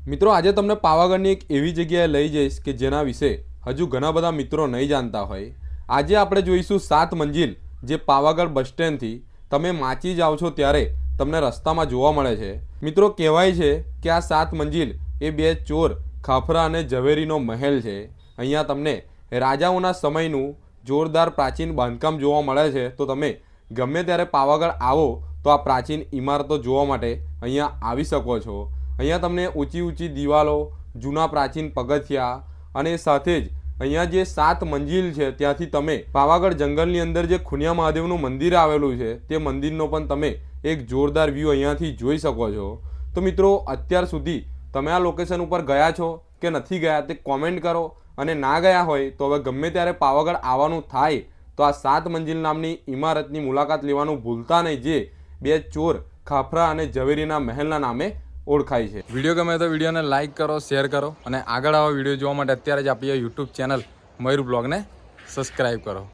મિત્રો આજે તમને પાવાગઢની એક એવી જગ્યાએ લઈ જઈશ કે જેના વિશે હજુ ઘણા બધા મિત્રો નહીં જાણતા હોય. આજે આપણે જોઈશું 7 મંજિલ જે પાવાગઢ બસ સ્ટેન્ડથી તમે માચી જાઓ છો ત્યારે તમને રસ્તામાં જોવા મળે છે. મિત્રો કહેવાય છે કે આ 7 મંજિલ એ બે ચોર ખાફરા અને ઝવેરીનો મહેલ છે. અહીંયા તમને રાજાઓના સમયનું જોરદાર પ્રાચીન બાંધકામ જોવા મળે છે. તો તમે ગમે ત્યારે પાવાગઢ આવો તો આ પ્રાચીન ઇમારતો જોવા માટે અહીંયા આવી શકો છો. અહીંયા તમને ઊંચી ઊંચી દિવાલો, જૂના પ્રાચીન પગથિયા અને સાથે જ અહીંયા જે 7 મંજિલ છે ત્યાંથી તમે પાવાગઢ જંગલની અંદર જે ખુનિયા મહાદેવનું મંદિર આવેલું છે તે મંદિરનો પણ તમે એક જોરદાર વ્યૂ અહીંયાથી જોઈ શકો છો. તો મિત્રો અત્યાર સુધી તમે આ લોકેશન ઉપર ગયા છો કે નથી ગયા તે કોમેન્ટ કરો, અને ના ગયા હોય તો હવે ગમે ત્યારે પાવાગઢ આવવાનું થાય તો આ 7 મંજિલ નામની ઇમારતની મુલાકાત લેવાનું ભૂલતા નહીં, જે બે ચોર ખાફરા અને ઝવેરીના મહેલના નામે ઓળખાય છે. વિડીયો ગમે તો વિડીયોને લાઇક કરો, શેર કરો અને આગળ આવા વિડીયો જોવા માટે અત્યારે જ આપણી યુટ્યુબ ચેનલ મયુર બ્લોગને સબસ્ક્રાઈબ કરો.